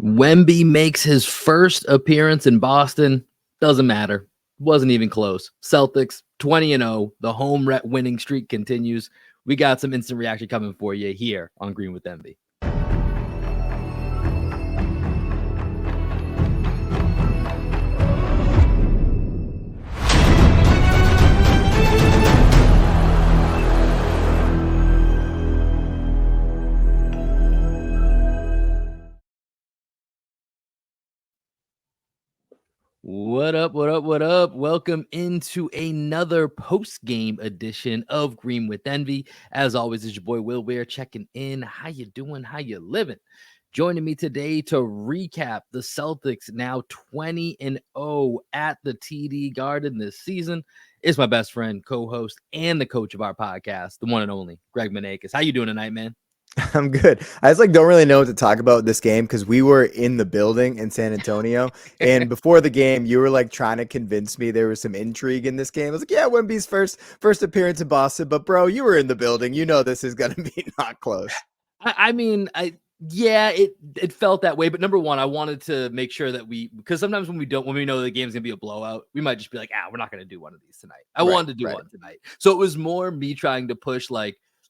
Wemby makes his first appearance in Boston. Doesn't matter. Wasn't even close. Celtics 20-0. The home winning streak continues. We got some instant reaction coming for you here on Green with Envy. What up, what up, what up? Welcome into another post-game edition of Green with Envy. As always, it's your boy Will Weir checking in. How you doing? How you living? Joining me today to recap the Celtics now 20-0 at the TD Garden this season is my best friend, co-host, and the coach of our podcast, the one and only Greg Manakis. How you doing tonight, man? I'm good. I just don't really know what to talk about this game because we were in the building in San Antonio, and before the game, you were trying to convince me there was some intrigue in this game. I was like, "Yeah, Wemby's first appearance in Boston," but bro, you were in the building. You know this is gonna be not close. Yeah, it felt that way. But number one, I wanted to make sure that because sometimes when we know the game's gonna be a blowout, we might just be like, we're not gonna do one of these tonight. I wanted to do one tonight, so it was more me trying to push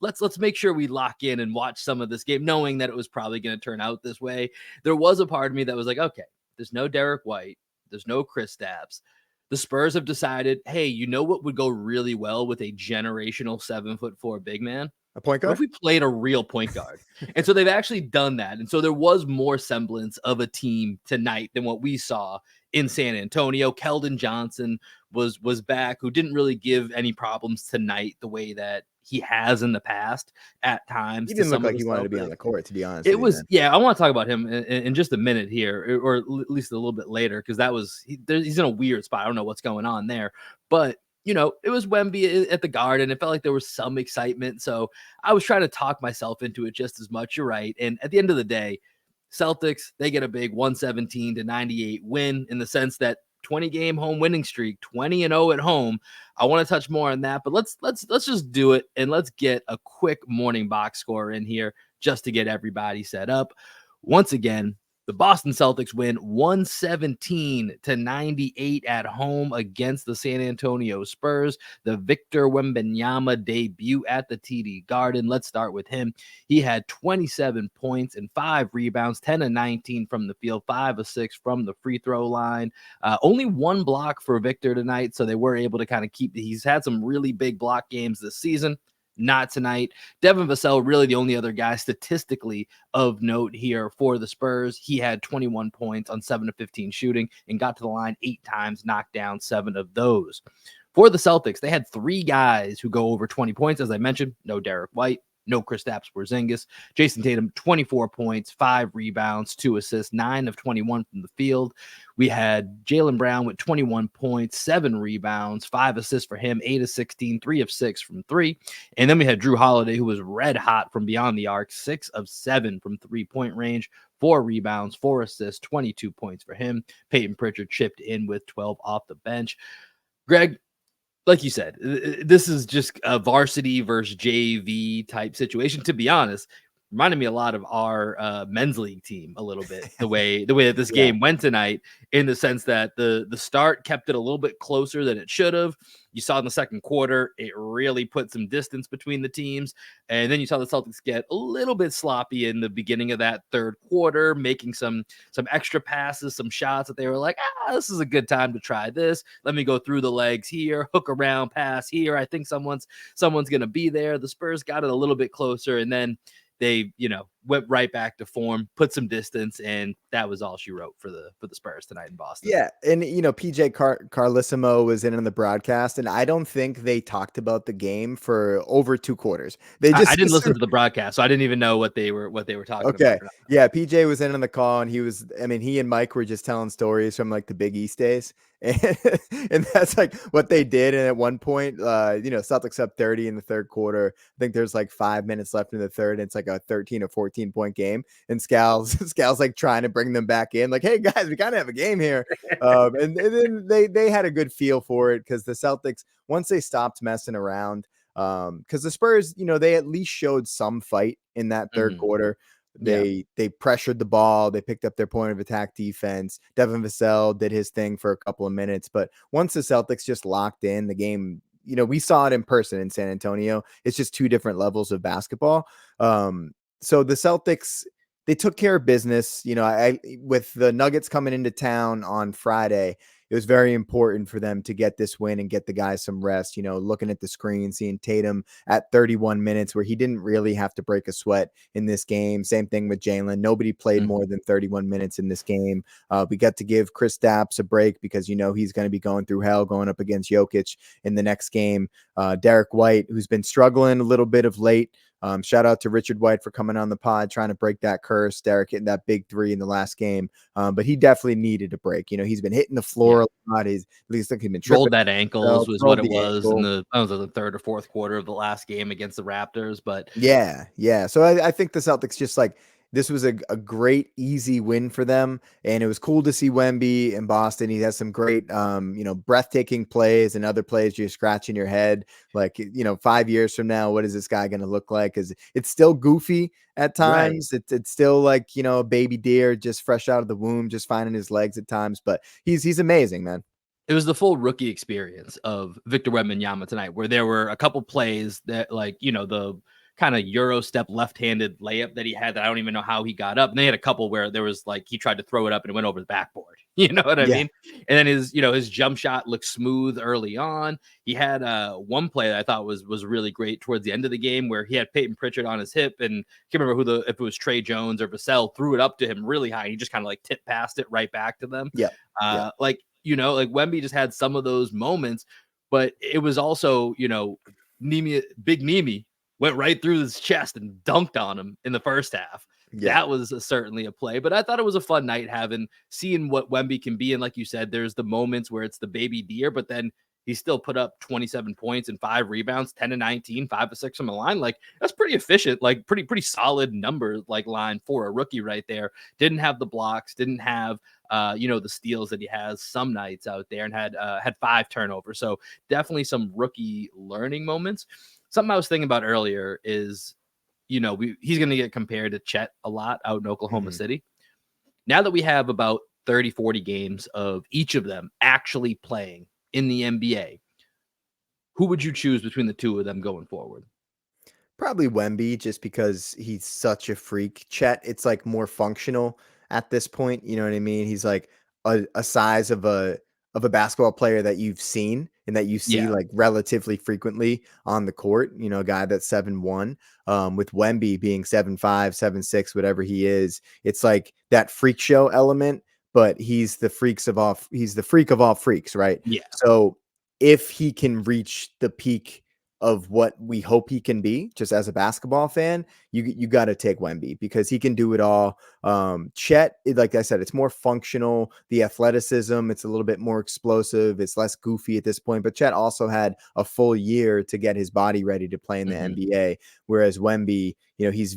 let's make sure we lock in and watch some of this game, knowing that it was probably going to turn out this way. There was a part of me that was like, okay, there's no Derek White, there's no Kristaps. The Spurs have decided, hey, you know what would go really well with a generational 7'4" big man? A point guard? What if we played a real point guard? And so they've actually done that. And so there was more semblance of a team tonight than what we saw in San Antonio. Kellin Johnson was back, who didn't really give any problems tonight the way that he has in the past at times. He didn't look like he wanted to be on the court, to be honest. It was, I want to talk about him in just a minute here, or at least a little bit later, because he's in a weird spot. I don't know what's going on there, but it was Wemby at the Garden. It felt like there was some excitement. So I was trying to talk myself into it just as much. You're right. And at the end of the day, Celtics, they get a big 117-98 win in the sense that 20-game home winning streak, 20-0 at home. I want to touch more on that, but let's just do it, and let's get a quick morning box score in here just to get everybody set up. Once again, the Boston Celtics win 117-98 at home against the San Antonio Spurs. The Victor Wembanyama debut at the TD Garden. Let's start with him. He had 27 points and 5 rebounds, 10 and 19 from the field, 5 of 6 from the free throw line. Only 1 block for Victor tonight, so they were able to kind of he's had some really big block games this season. Not tonight. Devin Vassell, really the only other guy statistically of note here for the Spurs. He had 21 points on 7 of 15 shooting and got to the line 8 times, knocked down 7 of those. For the Celtics, they had 3 guys who go over 20 points. As I mentioned, no Derek White, no Kristaps Porzingis. Jason Tatum, 24 points, 5 rebounds, 2 assists, 9 of 21 from the field. We had Jaylen Brown with 21 points, 7 rebounds, 5 assists for him, 8 of 16, 3 of 6 from 3. And then we had Drew Holiday, who was red hot from beyond the arc, 6 of 7 from 3-point range, 4 rebounds, 4 assists, 22 points for him. Peyton Pritchard chipped in with 12 off the bench. Greg, like you said, this is just a varsity versus JV type situation. To be honest, reminded me a lot of our men's league team a little bit, the way that this game went tonight, in the sense that the start kept it a little bit closer than it should have. You saw in the second quarter, it really put some distance between the teams. And then you saw the Celtics get a little bit sloppy in the beginning of that third quarter, making some extra passes, some shots that they were like, this is a good time to try this. Let me go through the legs here, hook around, pass here. I think someone's going to be there. The Spurs got it a little bit closer, and then they, went right back to form, put some distance, and that was all she wrote for the Spurs tonight in Boston. Yeah, and PJ Carlissimo was in on the broadcast, and I don't think they talked about the game for over 2 quarters. I didn't listen to the broadcast, so I didn't even know what they were talking about. Okay, yeah, PJ was in on the call, and he and Mike were just telling stories from the Big East days, and that's what they did. And at one point, Celtics up 30 in the third quarter. I think there's 5 minutes left in the third, and it's a 13 or 14 point game, and Scal's trying to bring them back in, hey guys, we kind of have a game here. And then they had a good feel for it, because the Celtics, once they stopped messing around, because the Spurs, they at least showed some fight in that third quarter. Yeah. They pressured the ball. They picked up their point of attack defense. Devin Vassell did his thing for a couple of minutes, but once the Celtics just locked in the game, we saw it in person in San Antonio. It's just two different levels of basketball. So the Celtics, they took care of business. I with the Nuggets coming into town on Friday, it was very important for them to get this win and get the guys some rest. Looking at the screen, seeing Tatum at 31 minutes where he didn't really have to break a sweat in this game. Same thing with Jalen. Nobody played more than 31 minutes in this game. We got to give Chris Stapps a break because he's going to be going through hell going up against Jokic in the next game. Derek White, who's been struggling a little bit of late. Shout out to Richard White for coming on the pod, trying to break that curse. Derek hitting that big three in the last game. But he definitely needed a break. He's been hitting the floor a lot. He's at least he's been tripping. Rolled that ankles was what it was ankle. in the third or fourth quarter of the last game against the Raptors. But yeah. So I think the Celtics just this was a great, easy win for them. And it was cool to see Wemby in Boston. He has some great, breathtaking plays and other plays you're scratching your head. 5 years from now, what is this guy going to look like? Because it's still goofy at times. Right. It's still a baby deer just fresh out of the womb, just finding his legs at times. But he's amazing, man. It was the full rookie experience of Victor Wembanyama tonight, where there were a couple plays that, the kind of Euro step left-handed layup that he had that I don't even know how he got up. And they had a couple where there was he tried to throw it up and it went over the backboard. You know what I mean? And then his jump shot looked smooth early on. He had one play that I thought was really great towards the end of the game where he had Peyton Pritchard on his hip, and I can't remember if it was Trey Jones or Vassell threw it up to him really high. And he just kind of tipped past it right back to them. Wemby just had some of those moments, but it was also, Big Nemi went right through his chest and dunked on him in the first half. Yeah. That was certainly a play, but I thought it was a fun night seeing what Wemby can be. And like you said, there's the moments where it's the baby deer, but then he still put up 27 points and 5 rebounds, 10 to 19, 5 to 6 from the line. That's pretty efficient, pretty solid number, line for a rookie right there. Didn't have the blocks, didn't have, the steals that he has some nights out there, and had 5 turnovers. So definitely some rookie learning moments. Something I was thinking about earlier is, he's going to get compared to Chet a lot out in Oklahoma City. Now that we have about 30, 40 games of each of them actually playing in the NBA, who would you choose between the two of them going forward? Probably Wemby, just because he's such a freak. Chet, it's more functional at this point. You know what I mean? He's a size of a basketball player that you've seen and that you see relatively frequently on the court. A guy that's 7'1", with Wemby being 7'5", 7'6", whatever he is. It's that freak show element, but he's the freak of all freaks, right? Yeah. So if he can reach the peak of what we hope he can be, just as a basketball fan, you got to take Wemby because he can do it all. Chet, like I said, it's more functional. The athleticism, it's a little bit more explosive. It's less goofy at this point. But Chet also had a full year to get his body ready to play in the NBA. Whereas Wemby, he's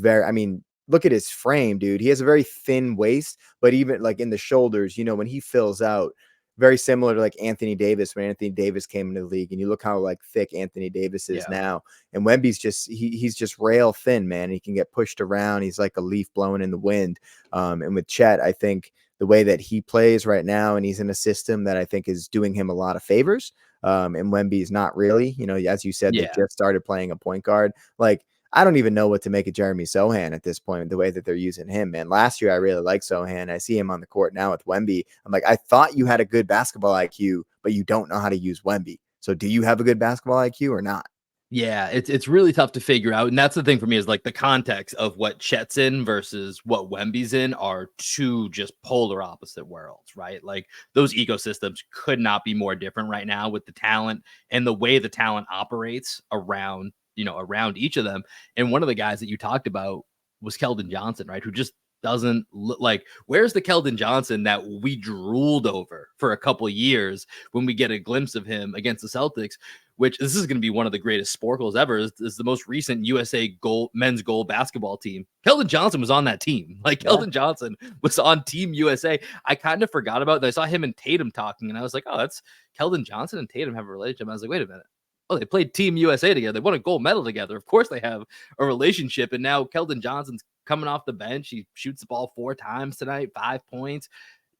look at his frame, dude. He has a very thin waist, but even in the shoulders, when he fills out, very similar to Anthony Davis when Anthony Davis came into the league, and you look how thick Anthony Davis is now. And Wemby's he's just rail thin, man. He can get pushed around. He's like a leaf blowing in the wind. And with Chet, I think the way that he plays right now, and he's in a system that I think is doing him a lot of favors. And Wemby's not really, as you said, they just started playing a point guard. I don't even know what to make of Jeremy Sohan at this point, the way that they're using him, man. Last year, I really liked Sohan. I see him on the court now with Wemby. I'm I thought you had a good basketball IQ, but you don't know how to use Wemby. So do you have a good basketball IQ or not? Yeah, it's really tough to figure out. And that's the thing for me is the context of what Chet's in versus what Wemby's in are two just polar opposite worlds, right? Those ecosystems could not be more different right now with the talent and the way the talent operates around each of them. And one of the guys that you talked about was Kellin Johnson, right? Who just doesn't look where's the Kellin Johnson that we drooled over for a couple of years when we get a glimpse of him against the Celtics, which this is going to be one of the greatest sporkles ever, is the most recent USA men's gold basketball team. Kellin Johnson was on that team. Kellin Johnson was on Team USA. I kind of forgot about that. I saw him and Tatum talking, and I was oh, that's Kellin Johnson and Tatum have a relationship. I was wait a minute. Oh, they played Team USA together. They won a gold medal together. Of course they have a relationship. And now Kellin Johnson's coming off the bench. He shoots the ball 4 times tonight, 5 points.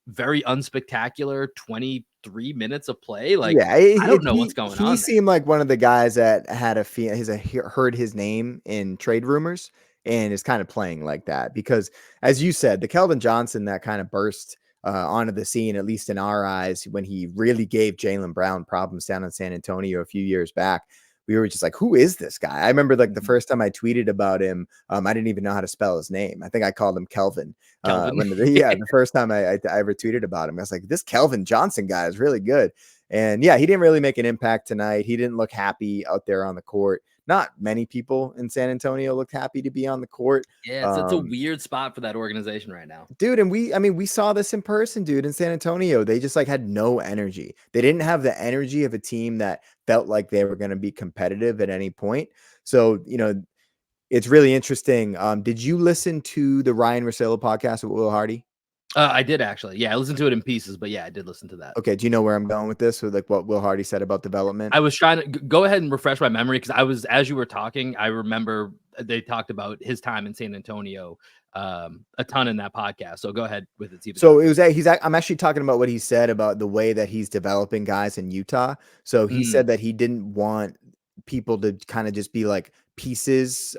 Very unspectacular 23 minutes of play. Like, Yeah, I don't know what's going he on there. seemed like one of the guys that had heard his name in trade rumors and is kind of playing like that because, as you said, the Kellin Johnson that kind of burst onto the scene, at least in our eyes, when he really gave Jaylen Brown problems down in San Antonio a few years back. We were just like, who is this guy? I remember like the first time I tweeted about him, I didn't even know how to spell his name. I think I called him Kelvin. Kelvin. The first time I ever tweeted about him, I was like, this Kellin Johnson guy is really good. And yeah, he didn't really make an impact tonight. He didn't look happy out there on the court. Not many people in San Antonio looked happy to be on the court. Yeah, it's a weird spot for that organization right now. Dude, and we saw this in person, dude, in San Antonio. They just like had no energy. They didn't have the energy of a team that felt like they were going to be competitive at any point. So, it's really interesting. Did you listen to the Ryan Russillo podcast with Will Hardy? I did actually. Yeah, I listened to it in pieces, but yeah, I did listen to that. Okay, do you know where I'm going with this? With like what Will Hardy said about development? I was trying to go ahead and refresh my memory because as you were talking, I remember they talked about his time in San Antonio a ton in that podcast. So go ahead with it. So I'm actually talking about what he said about the way that he's developing guys in Utah. So he said that he didn't want people to kind of just be like pieces,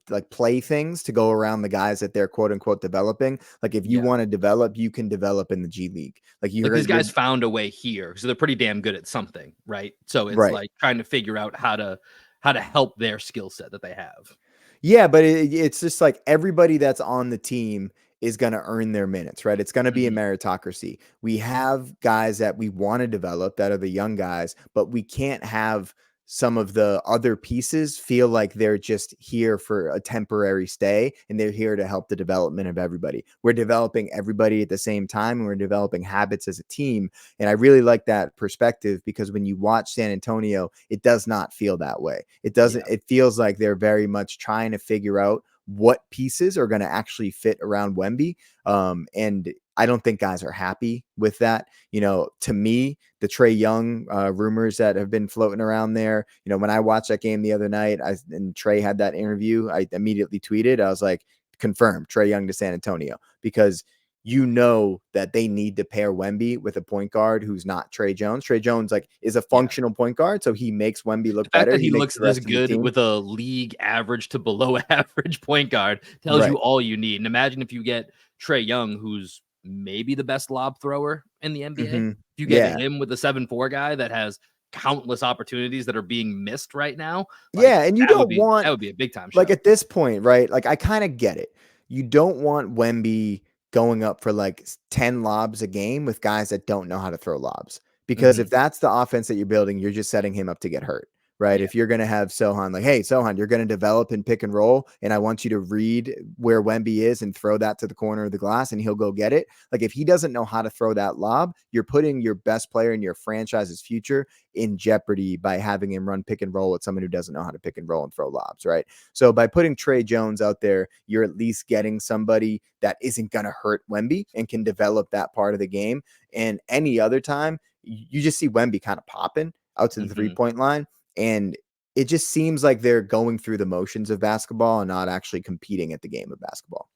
like play things to go around the guys that they're quote unquote developing. Like if you want to develop, you can develop in the G League. Like these guys found a way here, so they're pretty damn good at something, right? So it's like trying to figure out how to help their skill set that they have. Yeah, but it's just like everybody that's on the team is going to earn their minutes, right? It's going to be a meritocracy. We have guys that we want to develop that are the young guys, but we can't have some of the other pieces feel like they're just here for a temporary stay and they're here to help the development of everybody. We're developing everybody at the same time and we're developing habits as a team. And I really like that perspective because when you watch San Antonio, it does not feel that way. It doesn't, it feels like they're very much trying to figure out what pieces are going to actually fit around Wemby. And I don't think guys are happy with that. To me, the Trae Young rumors that have been floating around there, when I watched that game the other night, and Trae had that interview, I immediately tweeted, I was like, confirmed Trae Young to San Antonio, because that they need to pair Wemby with a point guard who's not Tre Jones. Tre Jones is a functional point guard, so he makes Wemby look better. He looks this good with a league average to below average point guard tells you all you need. And imagine if you get Trae Young, who's maybe the best lob thrower in the NBA. If you get him with a 7'4" guy that has countless opportunities that are being missed right now. And you don't want that would be a big time shot. At this point, right? I kind of get it. You don't want Wemby going up for 10 lobs a game with guys that don't know how to throw lobs. Because if that's the offense that you're building, you're just setting him up to get hurt, right? If you're going to have Sohan, hey, Sohan, you're going to develop and pick and roll, and I want you to read where Wemby is and throw that to the corner of the glass, and he'll go get it. If he doesn't know how to throw that lob, you're putting your best player in your franchise's future in jeopardy by having him run pick and roll with someone who doesn't know how to pick and roll and throw lobs, right? So by putting Tre Jones out there, you're at least getting somebody that isn't going to hurt Wemby and can develop that part of the game. And any other time, you just see Wemby kind of popping out to the 3-point line. And it just seems like they're going through the motions of basketball and not actually competing at the game of basketball.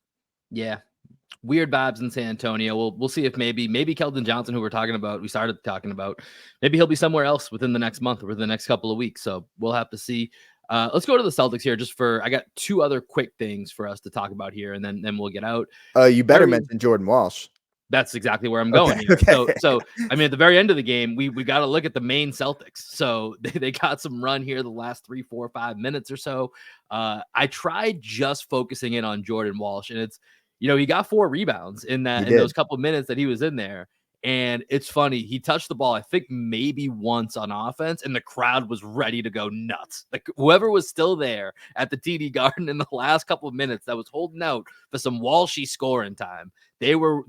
Yeah. Weird vibes in San Antonio. We'll see if maybe Kellin Johnson, who we started talking about, maybe he'll be somewhere else within the next month or the next couple of weeks. So we'll have to see. Let's go to the Celtics here I got two other quick things for us to talk about here, and then we'll get out. You better mention Jordan Walsh. That's exactly where I'm going here. Okay. So I mean, at the very end of the game, we got to look at the main Celtics. So they got some run here the last 3, 4, 5 minutes or so. I tried just focusing in on Jordan Walsh, and it's, he got 4 rebounds in those couple of minutes that he was in there. And it's funny, he touched the ball, I think maybe once on offense, and the crowd was ready to go nuts. Whoever was still there at the TD Garden in the last couple of minutes that was holding out for some Walshy scoring time, they were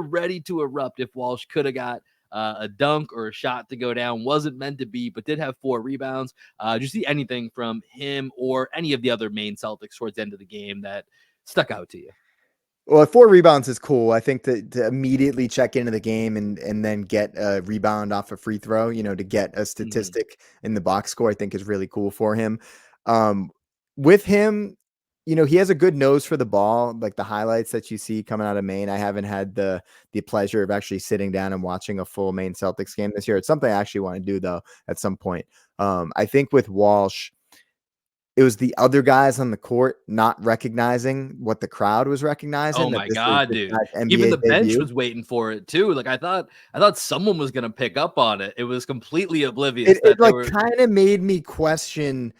ready to erupt if Walsh could have got a dunk or a shot to go down. Wasn't meant to be, but did have 4 rebounds. Did you see anything from him or any of the other main Celtics towards the end of the game that stuck out to you? Well, 4 rebounds is cool. I think that to immediately check into the game and then get a rebound off a free throw, to get a statistic in the box score, I think is really cool for him. With him, he has a good nose for the ball, like the highlights that you see coming out of Maine. I haven't had the pleasure of actually sitting down and watching a full Maine Celtics game this year. It's something I actually want to do though at some point. I think with Walsh, it was the other guys on the court not recognizing what the crowd was Oh recognizing, that my this is god, this dude. guy's Even NBA the bench debut. was waiting for it too. Like I thought someone was gonna pick up on it. It was completely oblivious It that they like were kind of made me question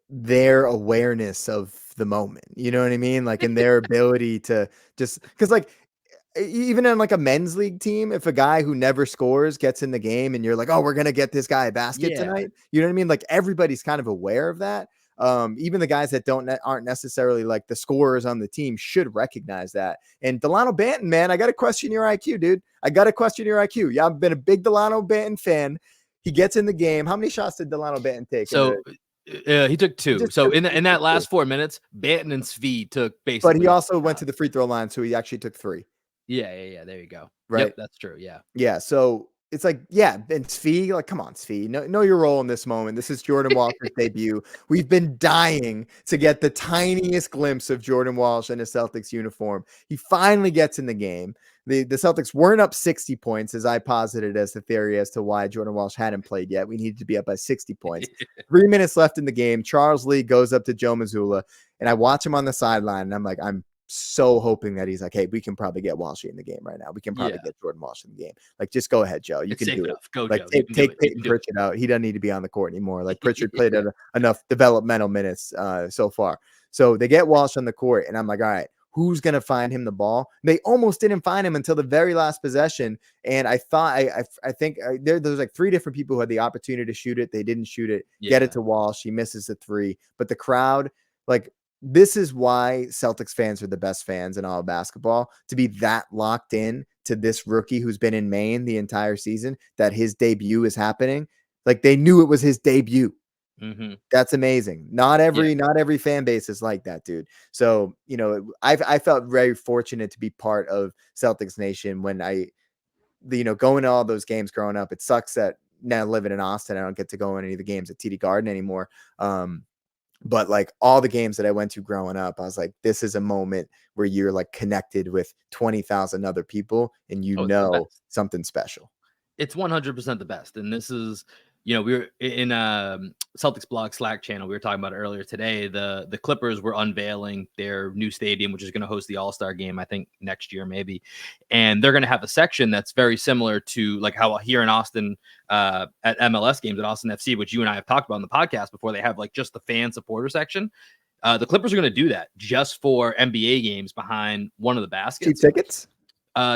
their awareness of the moment. You know what I mean? Like in their ability to just because like even in like a men's league team, if a guy who never scores gets in the game and you're like, oh, we're gonna get this guy a basket yeah. tonight, you know what I mean? Like everybody's kind of aware of that. Even the guys that aren't necessarily like the scorers on the team should recognize that. And Delano Banton, man, I got to question your IQ, dude. I got to question your IQ. Yeah, I've been a big Delano Banton fan. He gets in the game. How many shots did Delano Banton take? So he took He two. just So took in that last 4 minutes, Banton and Svi took but he basically all also the went to shots. the free throw line, so he actually took 3. Yeah. There you go. Right. Yep, that's true. Yeah. Yeah, so it's like, yeah, and Svi, like, come on, Svi, know your role in this moment. This is Jordan Walsh's debut. We've been dying to get the tiniest glimpse of Jordan Walsh in a Celtics uniform. He finally gets in the game. The Celtics weren't up 60 points, as I posited as the theory as to why Jordan Walsh hadn't played yet. We needed to be up by 60 points. 3 minutes left in the game. Charles Lee goes up to Joe Mazzulla, and I watch him on the sideline, and I'm like, I'm so hoping that he's like, hey, we can probably get Walshy in the game right now. We can probably Yeah. get Jordan Walsh in the game. Like, just go ahead, Joe. You It's can safe do it. enough. Go, Like, Joe. You can do take it. You can Peyton do it. Pritchard out. He doesn't need to be on the court anymore. Like Pritchard played enough developmental minutes so far. So they get Walsh on the court, and I'm like, all right, who's gonna find him the ball? They almost didn't find him until the very last possession. And I thought I think there was like 3 different people who had the opportunity to shoot it. They didn't shoot it. Get it Yeah. to Walsh. He misses the 3. But the crowd, like, this is why Celtics fans are the best fans in all of basketball, to be that locked in to this rookie who's been in Maine the entire season, that his debut is happening. Like they knew it was his debut. Mm-hmm. That's amazing. Not Yeah. every fan base is like that, dude. So, I felt very fortunate to be part of Celtics Nation when going to all those games growing up. It sucks that now living in Austin, I don't get to go in any of the games at TD Garden anymore. But like all the games that I went to growing up, I was like, this is a moment where you're like connected with 20,000 other people and Oh, it's the best. something special. It's 100% the best. And this is, we were in Celtics blog Slack channel. We were talking about it earlier today. The Clippers were unveiling their new stadium, which is going to host the All-Star game, I think next year, maybe. And they're going to have a section that's very similar to like how here in Austin at MLS games at Austin FC, which you and I have talked about on the podcast before, they have like just the fan supporter section. The Clippers are going to do that just for NBA games behind one of the baskets. Cheap tickets?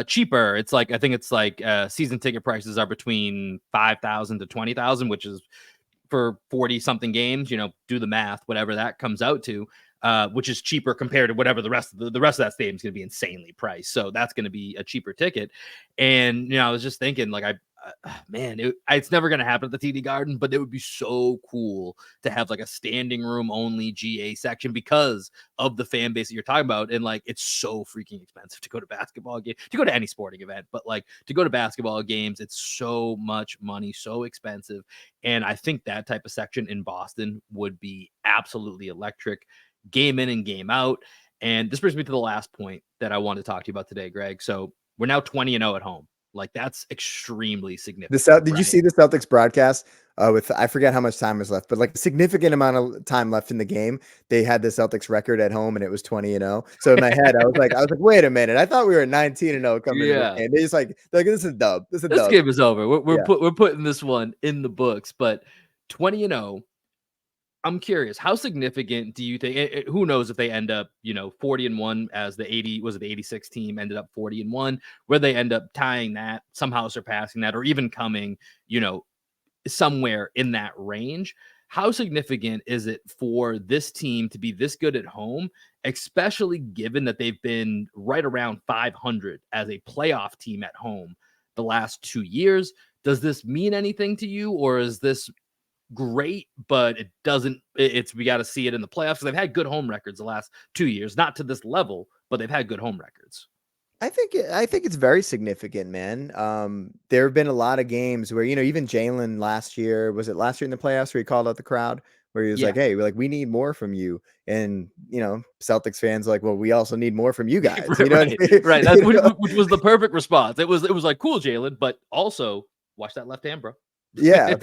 Cheaper. It's like, I think it's like season ticket prices are between 5,000 to 20,000, which is for 40 something games, do the math, whatever that comes out to, which is cheaper compared to whatever the rest of that stadium is going to be insanely priced. So that's going to be a cheaper ticket. And, I was just thinking like, it's never going to happen at the TD Garden, but it would be so cool to have like a standing room only GA section because of the fan base that you're talking about. And like, it's so freaking expensive to go to basketball games, to go to any sporting event, but like to go to basketball games, it's so much money, so expensive. And I think that type of section in Boston would be absolutely electric, game in and game out. And this brings me to the last point that I want to talk to you about today, Greg. So we're now 20-0 at home. Like that's extremely significant. Did you Right? see the Celtics broadcast with, I forget how much time was left, but like a significant amount of time left in the game. They had the Celtics record at home and it was 20-0. So in my head, I was like, wait a minute. I thought we were 19-0 coming into this Yeah. game. They just like, this is a dub. This is a This dub. game is over. We're Yeah. putting this one in the books, but 20-0. I'm curious, how significant do you think? Who knows if they end up, 40-1 as the 86 team ended up 40-1, where they end up tying that, somehow surpassing that, or even coming, somewhere in that range. How significant is it for this team to be this good at home, especially given that they've been right around 500 as a playoff team at home the last 2 years? Does this mean anything to you, or is this great, but it doesn't? We got to see it in the playoffs. They've had good home records the last 2 years, not to this level, but they've had good home records. I think it's very significant, man. There have been a lot of games where, even Jalen last year, was it last year in the playoffs where he called out the crowd where he was Yeah. like, "Hey, like we need more from you," and Celtics fans are like, "Well, we also need more from you guys." You know what Right, I mean? right. That's which was the perfect response. It was like, cool, Jalen, but also watch that left hand, bro. Yeah,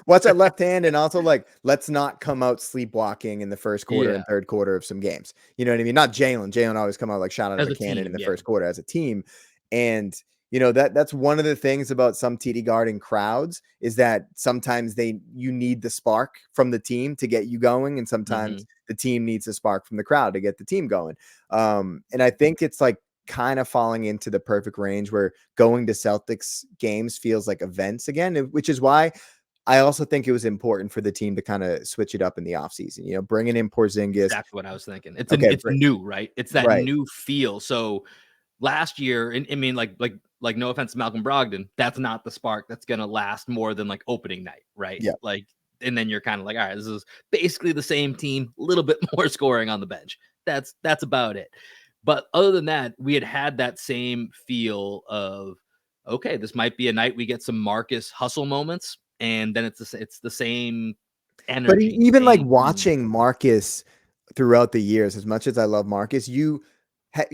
watch that left hand, and also like let's not come out sleepwalking in the first quarter Yeah, and third quarter of some games. You know what I mean? Not Jalen. Jalen always come out like shot out of as a a cannon in team, the yeah, first quarter as a team, and that's one of the things about some TD Garden crowds is that sometimes you need the spark from the team to get you going, and sometimes mhm, the team needs the spark from the crowd to get the team going. And I think it's like kind of falling into the perfect range where going to Celtics games feels like events again, which is why I also think it was important for the team to kind of switch it up in the offseason, bringing in Porzingis. exactly what I was thinking. Okay, It's new, right? It's that right. new feel. So last year, and I mean, like no offense to Malcolm Brogdon, that's not the spark that's gonna last more than like opening night, right? Yeah. Like, and then you're kind of like, all right, this is basically the same team, a little bit more scoring on the bench. That's about it. But other than that, we had that same feel of, okay, this might be a night we get some Marcus hustle moments, and then it's the same But energy, even like same team. watching Marcus throughout the years, as much as I love Marcus, you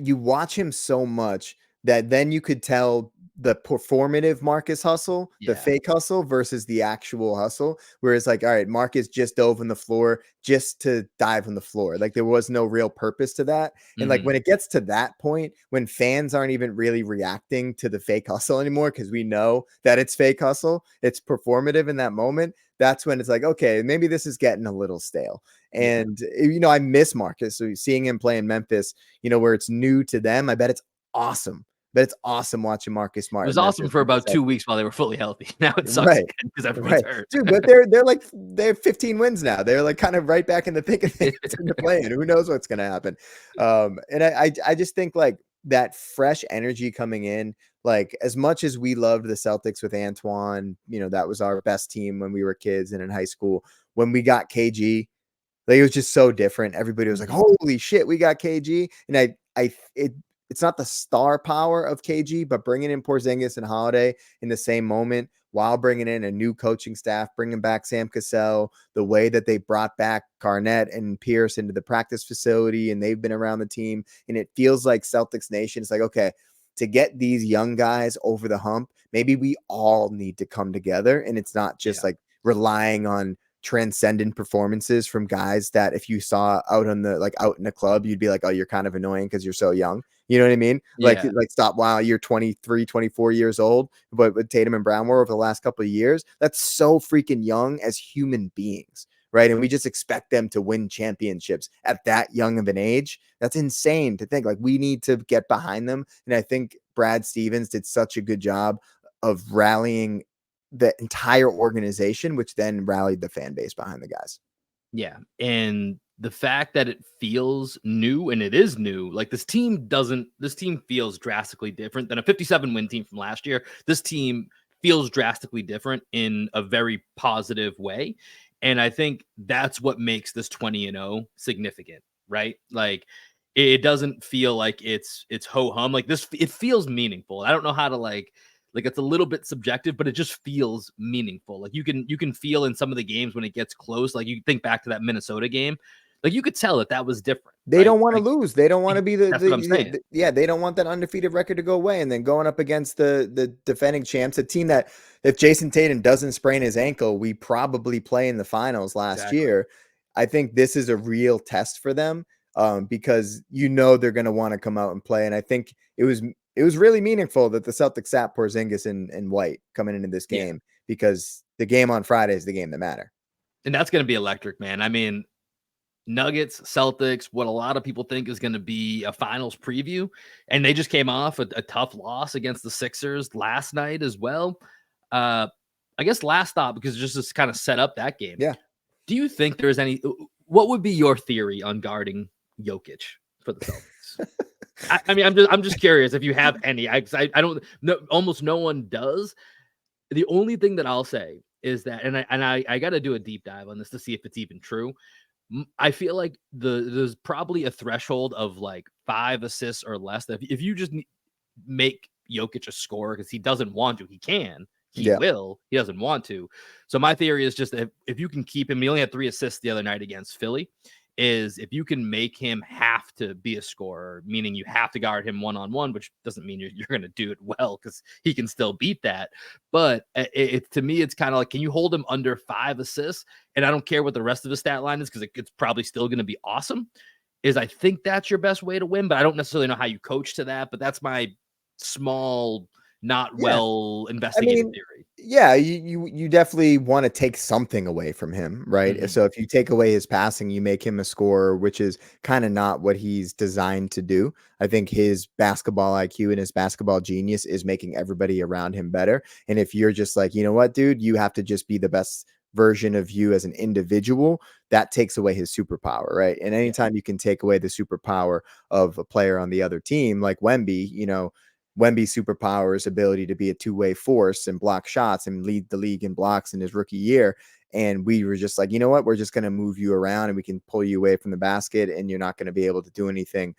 watch him so much that then you could tell the performative Marcus hustle, the Yeah. fake hustle versus the actual hustle. Whereas like, all right, Marcus just dove on the floor just to dive on the floor. Like there was no real purpose to that. And like Mhm. when it gets to that point, when fans aren't even really reacting to the fake hustle anymore, because we know that it's fake hustle, it's performative in that moment. That's when it's like, okay, maybe this is getting a little stale. Yeah. And I miss Marcus. So seeing him play in Memphis, where it's new to them, I bet it's awesome. But it's awesome watching Marcus It Smart was in awesome Memphis for with the about 2 Celtics. weeks while they were fully healthy. Now it sucks Right. again because everyone's Right. hurt. Dude, but they have 15 wins now. They're like kind of right back in the thick of things into playing. Who knows what's gonna happen? And I just think like that fresh energy coming in, like as much as we loved the Celtics with Antoine, that was our best team when we were kids and in high school. When we got KG, like it was just so different. Everybody was like, Mhm. "Holy shit, we got KG!" And it's not the star power of KG, but bringing in Porzingis and Holiday in the same moment while bringing in a new coaching staff, bringing back Sam Cassell, the way that they brought back Garnett and Pierce into the practice facility, and they've been around the team, and it feels like Celtics Nation is like, okay, to get these young guys over the hump, maybe we all need to come together, and it's not just Yeah. like relying on transcendent performances from guys that if you saw out out in the club, you'd be like, oh, you're kind of annoying because you're so young. You know what I mean? Yeah. Like stop while you're 23, 24 years old, but with Tatum and Brown were over the last couple of years, that's so freaking young as human beings. Right. And we just expect them to win championships at that young of an age. That's insane to think. Like we need to get behind them. And I think Brad Stevens did such a good job of rallying the entire organization, which then rallied the fan base behind the guys. Yeah. And the fact that it feels new, and it is new, like this team feels drastically different than a 57 win team from last year. This team feels drastically different in a very positive way. And I think that's what makes this 20-0 significant, right? Like it doesn't feel like it's ho hum. Like this, it feels meaningful. I don't know how to like it's a little bit subjective, but it just feels meaningful. Like you can feel in some of the games when it gets close. Like you think back to that Minnesota game, like you could tell that was different, They right? don't want to Like lose. They don't want to be that's what I'm saying. yeah, they don't want that undefeated record to go away. And then going up against the defending champs, a team that if Jason Tatum doesn't sprain his ankle, we probably play in the finals last Exactly. year. I think this is a real test for them because they're going to want to come out and play. And I think it was really meaningful that the Celtics sat Porzingis and White coming into this Yeah, game because the game on Friday is the game that matter. and that's gonna be electric, man. I mean, Nuggets, Celtics, what a lot of people think is going to be a finals preview. And they just came off a tough loss against the Sixers last night as well. Uh, I guess last thought, because just to kind of set up that game. Yeah. Do you think there's what would be your theory on guarding Jokic for the Celtics? I mean, I'm just curious if you have any. I don't know. Almost no one does. The only thing that I'll say is that, and I got to do a deep dive on this to see if it's even true. I feel like there's probably a threshold of like 5 assists or less. That if you just make Jokic a scorer because he doesn't want to, he can. He will. He doesn't want to. So my theory is just if you can keep him, he only had 3 assists the other night against Philly, is if you can make him have to be a scorer, meaning you have to guard him one-on-one, which doesn't mean you're going to do it well because he can still beat that. But to me, it's kind of like, can you hold him under 5 assists? And I don't care what the rest of the stat line is because it's probably still going to be awesome. I think that's your best way to win, but I don't necessarily know how you coach to that. But that's my small, not well investigated theory. Yeah, you definitely want to take something away from him, right? Mm-hmm. So if you take away his passing, you make him a scorer, which is kind of not what he's designed to do. I think his basketball IQ and his basketball genius is making everybody around him better. And if you're just like, you know what, dude, you have to just be the best version of you as an individual, that takes away his superpower, right? And anytime you can take away the superpower of a player on the other team, like Wemby, Wemby's superpower is ability to be a two-way force and block shots and lead the league in blocks in his rookie year. And we were just like, you know what? We're just going to move you around and we can pull you away from the basket and you're not going to be able to do anything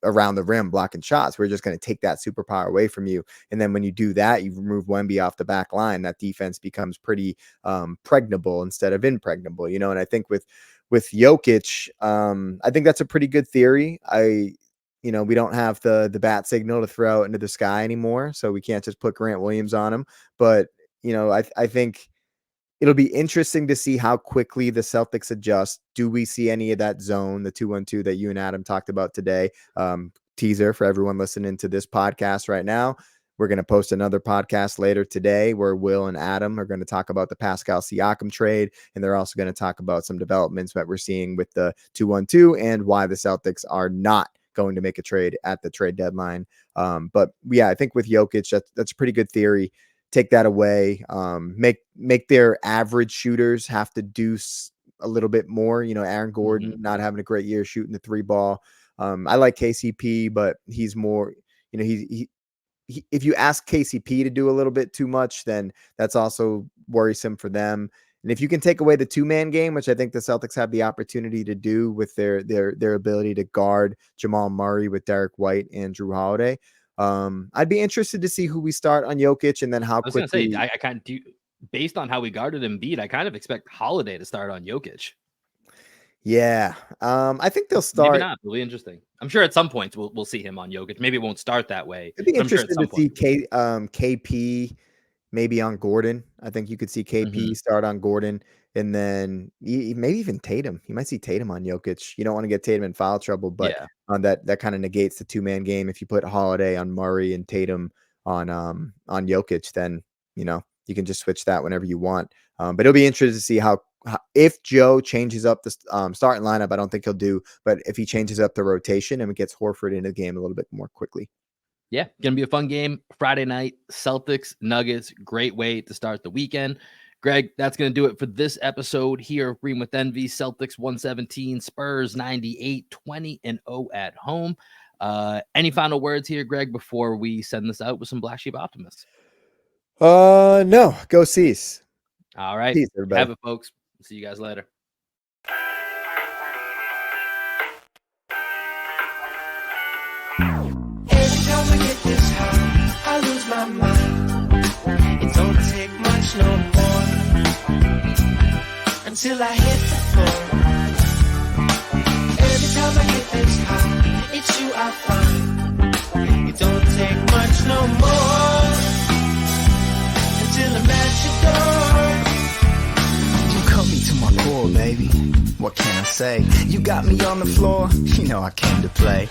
around the rim blocking shots. We're just going to take that superpower away from you. And then when you do that, you remove Wemby off the back line, that defense becomes pretty pregnable instead of impregnable, And I think with Jokic, I think that's a pretty good theory. We don't have the bat signal to throw out into the sky anymore, so we can't just put Grant Williams on him. But, I think it'll be interesting to see how quickly the Celtics adjust. Do we see any of that zone, the 2-1-2 that you and Adam talked about today? Teaser for everyone listening to this podcast right now. We're going to post another podcast later today where Will and Adam are going to talk about the Pascal Siakam trade, and they're also going to talk about some developments that we're seeing with the 2-1-2 and why the Celtics are not going to make a trade at the trade deadline. But yeah, I think with Jokic, that's a pretty good theory. Take that away, make their average shooters have to do a little bit more. Aaron Gordon not having a great year shooting the 3 ball. I like KCP, but he's more, if you ask KCP to do a little bit too much, then that's also worrisome for them. And if you can take away the 2-man game, which I think the Celtics have the opportunity to do with their ability to guard Jamal Murray with Derek White and Drew Holiday, I'd be interested to see who we start on Jokic and then how quickly. I was going to say, I kind of based on how we guarded Embiid, I kind of expect Holiday to start on Jokic. Yeah, I think they'll start. Maybe not. It'll be interesting. I'm sure at some point we'll see him on Jokic. Maybe it won't start that way. It'd be interesting to see KP maybe on Gordon. I think you could see KP start on Gordon, and then maybe even Tatum. You might see Tatum on Jokic. You don't want to get Tatum in foul trouble, but that kind of negates the 2-man game. If you put Holiday on Murray and Tatum on Jokic, then you can just switch that whenever you want. But it'll be interesting to see how if Joe changes up the starting lineup. I don't think he'll do, but if he changes up the rotation and gets Horford into the game a little bit more quickly. Yeah, going to be a fun game. Friday night, Celtics, Nuggets. Great way to start the weekend. Greg, that's going to do it for this episode here of Green with Envy. Celtics 117, Spurs 98, 20-0 at home. Any final words here, Greg, before we send this out with some Black Sheep optimists? No, go Cease. All right. Peace, everybody. Have it, folks. See you guys later. I lose my mind. It don't take much no more until I hit the floor. Every time I get this high, it's you I find. It don't take much no more until I'm at your door. You cut me to my core, baby. What can I say? You got me on the floor. You know I came to play.